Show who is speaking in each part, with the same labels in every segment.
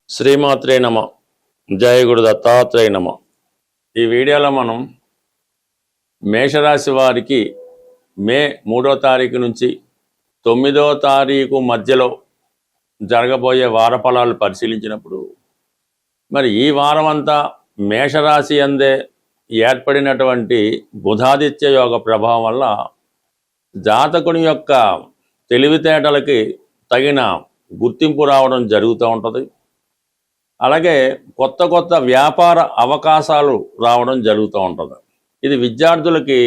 Speaker 1: శ్రీమాత్రే నమ. జయ గురు దత్తాత్రేయ నమ. ఈ వీడియోలో మనం మేషరాశి వారికి మే 3వ తారీఖు నుంచి 9వ తారీఖు మధ్యలో జరగబోయే వార ఫలాలు పరిశీలించినప్పుడు మరి ఈ వారం అంతా మేషరాశి అందే ఏర్పడినటువంటి బుధాదిత్య యోగ ప్రభావం వల్ల జాతకుని యొక్క తెలివితేటలకి తగిన గుర్తింపు రావడం జరుగుతూ ఉంటుంది. అలాగే కొత్త కొత్త వ్యాపార అవకాశాలు రావడం జరుగుతూ ఉంటుంది. ఇది విద్యార్థులకి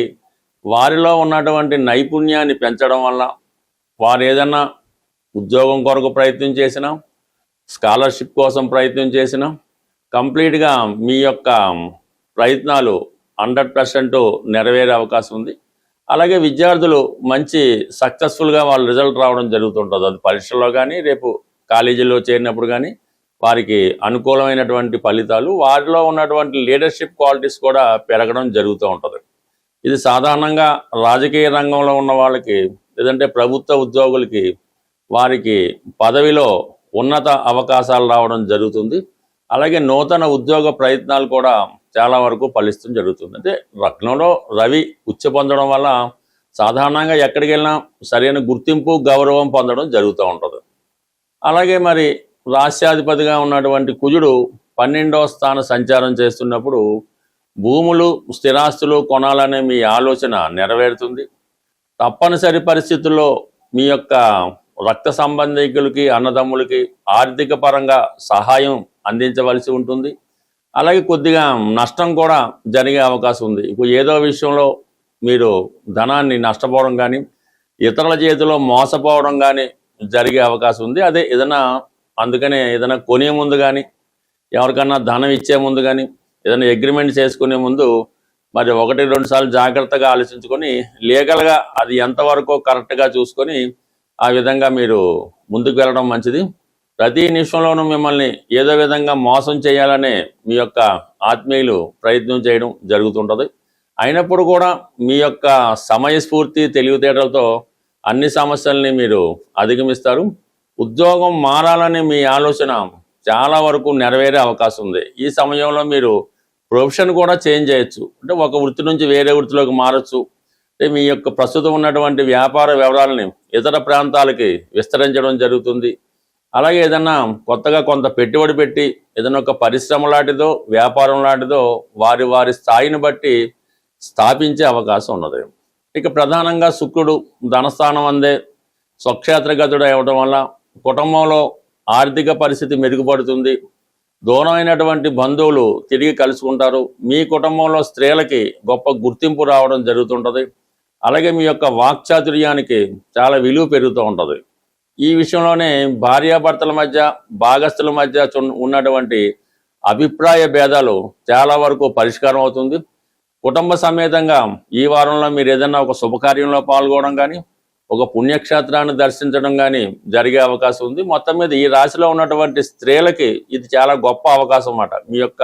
Speaker 1: వారిలో ఉన్నటువంటి నైపుణ్యాన్ని పెంచడం వల్ల వారు ఏదన్నా ఉద్యోగం కొరకు ప్రయత్నం చేసినా, స్కాలర్షిప్ కోసం ప్రయత్నం చేసినా కంప్లీట్గా మీ యొక్క ప్రయత్నాలు 100% నెరవేరే అవకాశం ఉంది. అలాగే విద్యార్థులు మంచి సక్సెస్ఫుల్గా వాళ్ళ రిజల్ట్ రావడం జరుగుతుంటుంది. అది పరీక్షల్లో కానీ రేపు కాలేజీలో చేరినప్పుడు కానీ వారికి అనుకూలమైనటువంటి ఫలితాలు, వారిలో ఉన్నటువంటి లీడర్షిప్ క్వాలిటీస్ కూడా పెరగడం జరుగుతూ ఉంటుంది. ఇది సాధారణంగా రాజకీయ రంగంలో ఉన్న వాళ్ళకి, లేదంటే ప్రభుత్వ ఉద్యోగులకి వారికి పదవిలో ఉన్నత అవకాశాలు రావడం జరుగుతుంది. అలాగే నూతన ఉద్యోగ ప్రయత్నాలు కూడా చాలా వరకు ఫలిస్తూ జరుగుతుంది. అంటే లగ్నంలో రవి ఉచ్చ పొందడం వల్ల సాధారణంగా ఎక్కడికి వెళ్ళినా సరైన గుర్తింపు, గౌరవం పొందడం జరుగుతూ ఉంటుంది. అలాగే మరి రాశ్యాధిపతిగా ఉన్నటువంటి కుజుడు 12వ స్థాన సంచారం చేస్తున్నప్పుడు భూములు, స్థిరాస్తులు కొనాలనే మీ ఆలోచన నెరవేరుతుంది. తప్పనిసరి పరిస్థితుల్లో మీ యొక్క రక్త సంబంధికులకి, అన్నదమ్ములకి ఆర్థిక పరంగా సహాయం అందించవలసి ఉంటుంది. అలాగే కొద్దిగా నష్టం కూడా జరిగే అవకాశం ఉంది. ఇప్పుడు ఏదో విషయంలో మీరు ధనాన్ని నష్టపోవడం కానీ, ఇతరుల చేతిలో మోసపోవడం కానీ జరిగే అవకాశం ఉంది. అదే అందుకనే ఏదైనా కొనే ముందు కానీ, ఎవరికన్నా ధనం ఇచ్చే ముందు కానీ, ఏదైనా అగ్రిమెంట్ చేసుకునే ముందు మరి 1-2 సార్లు జాగ్రత్తగా ఆలోచించుకొని లీగల్గా అది ఎంతవరకు కరెక్ట్గా చూసుకొని ఆ విధంగా మీరు ముందుకు వెళ్ళడం మంచిది. ప్రతి నిమిషంలోనూ మిమ్మల్ని ఏదో విధంగా మోసం చేయాలనే మీ యొక్క ఆత్మీయులు ప్రయత్నం చేయడం జరుగుతుంటుంది. అయినప్పుడు కూడా మీ యొక్క సమయస్ఫూర్తి, తెలివితేటలతో అన్ని సమస్యల్ని మీరు అధిగమిస్తారు. ఉద్యోగం మారాలని మీ ఆలోచన చాలా వరకు నెరవేరే అవకాశం ఉంది. ఈ సమయంలో మీరు ప్రొఫెషన్ కూడా చేంజ్ చేయొచ్చు. అంటే ఒక వృత్తి నుంచి వేరే వృత్తిలోకి మారచ్చు. అంటే మీ యొక్క ప్రస్తుతం ఉన్నటువంటి వ్యాపార వివరాలని ఇతర ప్రాంతాలకి విస్తరించడం జరుగుతుంది. అలాగే ఏదన్నా కొత్తగా కొంత పెట్టుబడి పెట్టి ఏదైనా ఒక పరిశ్రమ లాంటిదో, వ్యాపారం లాంటిదో వారి వారి స్థాయిని బట్టి స్థాపించే అవకాశం ఉన్నది. ఇక ప్రధానంగా శుక్రుడు ధనస్థానం అందే స్వక్షేత్రగతుడు అవ్వడం వల్ల కుటుంబంలో ఆర్థిక పరిస్థితి మెరుగుపడుతుంది. దూరమైనటువంటి బంధువులు తిరిగి కలుసుకుంటారు. మీ కుటుంబంలో స్త్రీలకి గొప్ప గుర్తింపు రావడం జరుగుతుంటుంది. అలాగే మీ యొక్క వాక్చాతుర్యానికి చాలా విలువ పెరుగుతూ ఉంటుంది. ఈ విషయంలోనే భార్యాభర్తల మధ్య, భాగస్థుల మధ్య ఉన్నటువంటి అభిప్రాయ భేదాలు చాలా వరకు పరిష్కారం అవుతుంది. కుటుంబ సమేతంగా ఈ వారంలో మీరు ఏదైనా ఒక శుభకార్యంలో పాల్గొనడం కానీ, ఒక పుణ్యక్షేత్రాన్ని దర్శించడం కానీ జరిగే అవకాశం ఉంది. మొత్తం మీద ఈ రాశిలో ఉన్నటువంటి స్త్రీలకి ఇది చాలా గొప్ప అవకాశం అన్నమాట. మీ యొక్క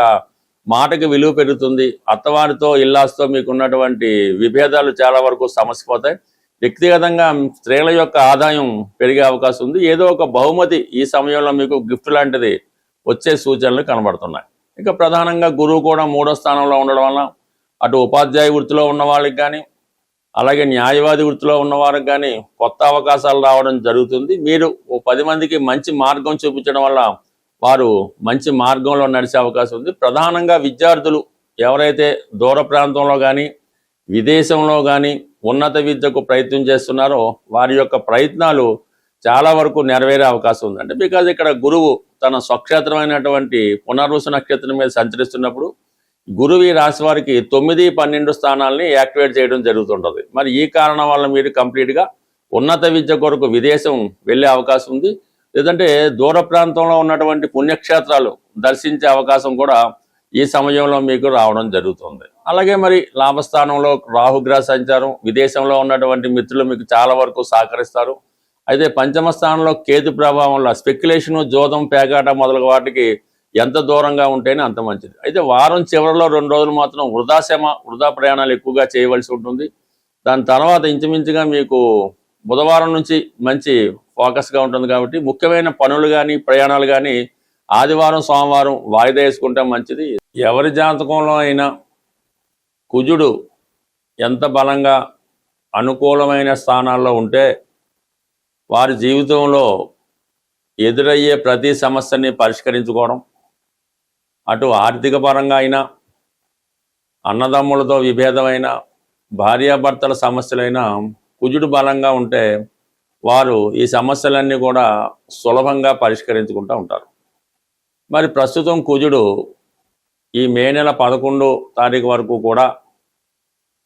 Speaker 1: మాటకి విలువ పెరుగుతుంది. అత్తవారితో, ఇల్లాస్తో మీకు ఉన్నటువంటి విభేదాలు చాలా వరకు సమసిపోతాయి. వ్యక్తిగతంగా స్త్రీల యొక్క ఆదాయం పెరిగే అవకాశం ఉంది. ఏదో ఒక బహుమతి ఈ సమయంలో మీకు గిఫ్ట్ లాంటిది వచ్చే సూచనలు కనబడుతున్నాయి. ఇక ప్రధానంగా గురువు కూడా 3వ స్థానంలో ఉండడం వల్ల అటు ఉపాధ్యాయ వృత్తిలో ఉన్న వాళ్ళకి కానీ, అలాగే న్యాయవాది వృత్తిలో ఉన్నవారికి కానీ కొత్త అవకాశాలు రావడం జరుగుతుంది. మీరు 10 మందికి మంచి మార్గం చూపించడం వల్ల వారు మంచి మార్గంలో నడిచే అవకాశం ఉంది. ప్రధానంగా విద్యార్థులు ఎవరైతే దూర ప్రాంతంలో కానీ, విదేశంలో కానీ ఉన్నత విద్యకు ప్రయత్నం చేస్తున్నారో వారి యొక్క ప్రయత్నాలు చాలా వరకు నెరవేరే అవకాశం ఉంది. అంటే బికాజ్ ఇక్కడ గురువు తన స్వక్షేత్రమైనటువంటి పునర్వసు నక్షత్రం మీద సంచరిస్తున్నప్పుడు గురువు ఈ రాశి వారికి 9, 12 స్థానాలని యాక్టివేట్ చేయడం జరుగుతుంటుంది. మరి ఈ కారణం వల్ల మీరు కంప్లీట్గా ఉన్నత విద్య కొరకు విదేశం వెళ్ళే అవకాశం ఉంది. లేదంటే దూర ప్రాంతంలో ఉన్నటువంటి పుణ్యక్షేత్రాలు దర్శించే అవకాశం కూడా ఈ సమయంలో మీకు రావడం జరుగుతుంది. అలాగే మరి లాభస్థానంలో రాహుగ్రహ సంచారం, విదేశంలో ఉన్నటువంటి మిత్రులు మీకు చాలా వరకు సహకరిస్తారు. అయితే పంచమ స్థానంలో కేతు ప్రభావంలో స్పెక్యులేషను, జోదం, పేకాట మొదలగు వాటికి ఎంత దూరంగా ఉంటేనే అంత మంచిది. అయితే వారం చివరిలో 2 రోజులు మాత్రం వృధా ప్రయాణాలు ఎక్కువగా చేయవలసి ఉంటుంది. దాని తర్వాత ఇంచుమించుగా మీకు బుధవారం నుంచి మంచి ఫోకస్గా ఉంటుంది. కాబట్టి ముఖ్యమైన పనులు కానీ, ప్రయాణాలు కానీ ఆదివారం సోమవారం వాయిదా వేసుకుంటే మంచిది. ఎవరి జాతకంలో అయినా కుజుడు ఎంత బలంగా అనుకూలమైన స్థానాల్లో ఉంటే వారి జీవితంలో ఎదురయ్యే ప్రతి సమస్యని పరిష్కరించుకోవడం, అటు ఆర్థిక పరంగా అయినా, అన్నదమ్ములతో విభేదమైన, భార్యాభర్తల సమస్యలైనా కుజుడు బలంగా ఉంటే వారు ఈ సమస్యలన్నీ కూడా సులభంగా పరిష్కరించుకుంటూ ఉంటారు. మరి ప్రస్తుతం కుజుడు ఈ మే నెల 11వ తారీఖు వరకు కూడా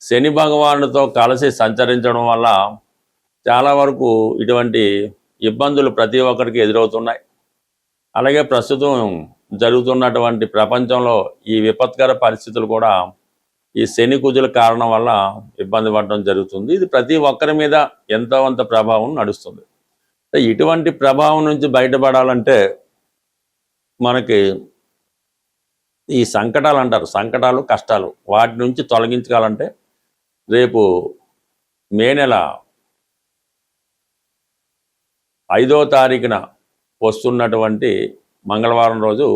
Speaker 1: శని భగవానుడితో కలిసి సంచరించడం వల్ల చాలా వరకు ఇటువంటి ఇబ్బందులు ప్రతి ఒక్కరికి ఎదురవుతున్నాయి. అలాగే ప్రస్తుతం జరుగుతున్నటువంటి ప్రపంచంలో ఈ విపత్కర పరిస్థితులు కూడా ఈ శని కుజుల కారణం వల్ల ఇబ్బంది పడడం జరుగుతుంది. ఇది ప్రతి ఒక్కరి మీద ఎంతో కొంత ప్రభావం నడుస్తుంది. ఇటువంటి ప్రభావం నుంచి బయటపడాలంటే మనకి ఈ సంకటాలు అంటారు, సంకటాలు కష్టాలు, వాటి నుంచి తొలగించాలంటే రేపు మే నెల 5వ తారీఖున వస్తున్నటువంటి మంగళవారం రోజు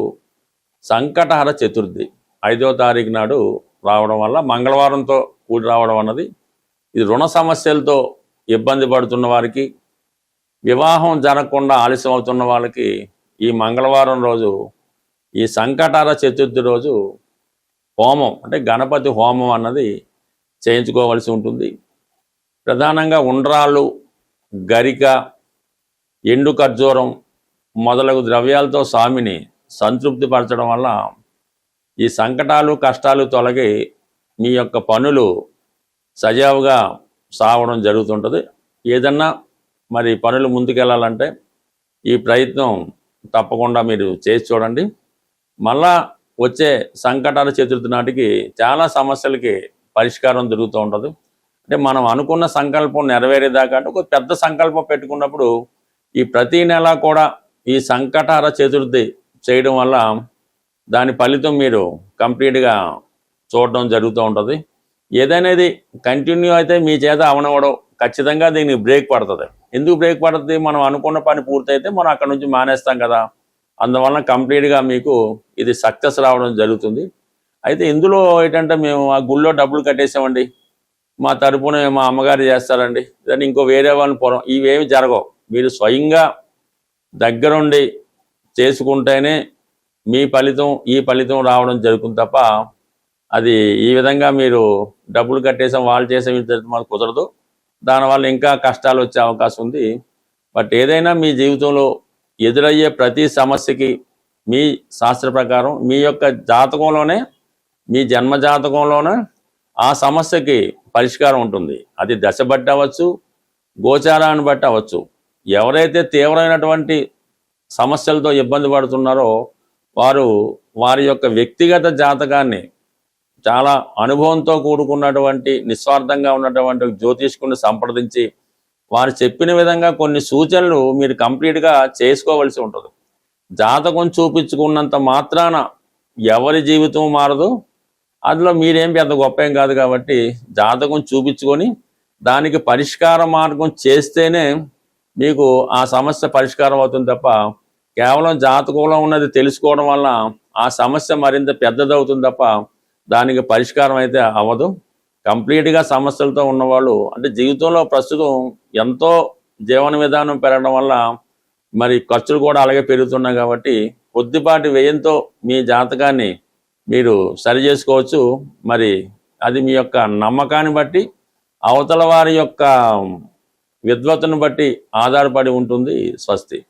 Speaker 1: సంకటహర చతుర్థి 5వ తారీఖు నాడు రావడం వల్ల, మంగళవారంతో కూడి రావడం అన్నది ఇది రుణ సమస్యలతో ఇబ్బంది పడుతున్న వారికి, వివాహం జరగకుండా ఆలస్యం అవుతున్న వాళ్ళకి ఈ మంగళవారం రోజు ఈ సంకటహర చతుర్థి రోజు హోమం అంటే గణపతి హోమం అన్నది చేయించుకోవాల్సి ఉంటుంది. ప్రధానంగా ఉండ్రాళ్ళు, గరిక, ఎండు ఖర్జూరం మొదలగు ద్రవ్యాలతో స్వామిని సంతృప్తి పరచడం వల్ల ఈ సంకటాలు కష్టాలు తొలగి మీ యొక్క పనులు సజావుగా సాగడం జరుగుతుంటుంది. ఏదన్నా మరి పనులు ముందుకెళ్ళాలంటే ఈ ప్రయత్నం తప్పకుండా మీరు చేసి చూడండి. మళ్ళా వచ్చే సంకటాల చతుర్థి నాటికి చాలా సమస్యలకి పరిష్కారం దొరుకుతూ ఉంటుంది. అంటే మనం అనుకున్న సంకల్పం నెరవేరేదాకా అంటే ఒక పెద్ద సంకల్పం పెట్టుకున్నప్పుడు ఈ ప్రతి నెల కూడా ఈ సంకటహర చతుర్థి చేయడం వల్ల దాని ఫలితం మీరు కంప్లీట్గా చూడడం జరుగుతూ ఉంటుంది. ఏదైనాది కంటిన్యూ అయితే మీ చేత అవనవడం ఖచ్చితంగా దీనికి బ్రేక్ పడుతుంది. ఎందుకు బ్రేక్ పడుతుంది? మనం అనుకున్న పని పూర్తయితే మనం అక్కడ నుంచి మానేస్తాం కదా, అందువలన కంప్లీట్గా మీకు ఇది సక్సెస్ రావడం జరుగుతుంది. అయితే ఇందులో ఏంటంటే మేము ఆ గుళ్ళో డబ్బులు కట్టేసామండి, మా తరపున మా అమ్మగారు చేస్తారండి, దాన్ని ఇంకో వేరే వాళ్ళని పొలం, ఇవేమి జరగవు. మీరు స్వయంగా దగ్గరుండి చేసుకుంటేనే మీ ఫలితం ఈ ఫలితం రావడం జరుగుతుంది తప్ప అది ఈ విధంగా మీరు డబ్బులు కట్టేసాం వాళ్ళు చేసాం మాకు కుదరదు. దానివల్ల ఇంకా కష్టాలు వచ్చే అవకాశం ఉంది. బట్ ఏదైనా మీ జీవితంలో ఎదురయ్యే ప్రతి సమస్యకి మీ శాస్త్ర ప్రకారం మీ యొక్క జాతకంలోనే, మీ జన్మ జాతకంలోనే ఆ సమస్యకి పరిష్కారం ఉంటుంది. అది దశ బట్టి అవ్వచ్చు, గోచారాన్ని బట్టి అవ్వచ్చు. ఎవరైతే తీవ్రమైనటువంటి సమస్యలతో ఇబ్బంది పడుతున్నారో వారు వారి యొక్క వ్యక్తిగత జాతకాన్ని చాలా అనుభవంతో కూడుకున్నటువంటి నిస్వార్థంగా ఉన్నటువంటి జ్యోతిష్కుని సంప్రదించి వారు చెప్పిన విధంగా కొన్ని సూచనలు మీరు కంప్లీట్గా చేసుకోవలసి ఉంటుంది. జాతకం చూపించుకున్నంత మాత్రాన ఎవరి జీవితం మారదు, అందులో మీరేం పెద్ద గొప్ప ఏం కాదు. కాబట్టి జాతకం చూపించుకొని దానికి పరిష్కార మార్గం చేస్తేనే మీకు ఆ సమస్య పరిష్కారం అవుతుంది తప్ప కేవలం జాతకంలో ఉన్నది తెలుసుకోవడం వల్ల ఆ సమస్య మరింత పెద్దదవుతుంది తప్ప దానికి పరిష్కారం అయితే అవ్వదు. కంప్లీట్గా సమస్యలతో ఉన్నవాళ్ళు అంటే జీవితంలో ప్రస్తుతం ఎంతో జీవన విధానం పెరగడం వల్ల మరి ఖర్చులు కూడా అలాగే పెరుగుతున్నాయి. కాబట్టి కొద్దిపాటి వ్యయంతో మీ జాతకాన్ని మీరు సరి చేసుకోవచ్చు. మరి అది మీ యొక్క నమ్మకాన్ని బట్టి, అవతల వారి యొక్క విద్వత్తును బట్టి ఆధారపడి ఉంటుంది. స్వస్తి.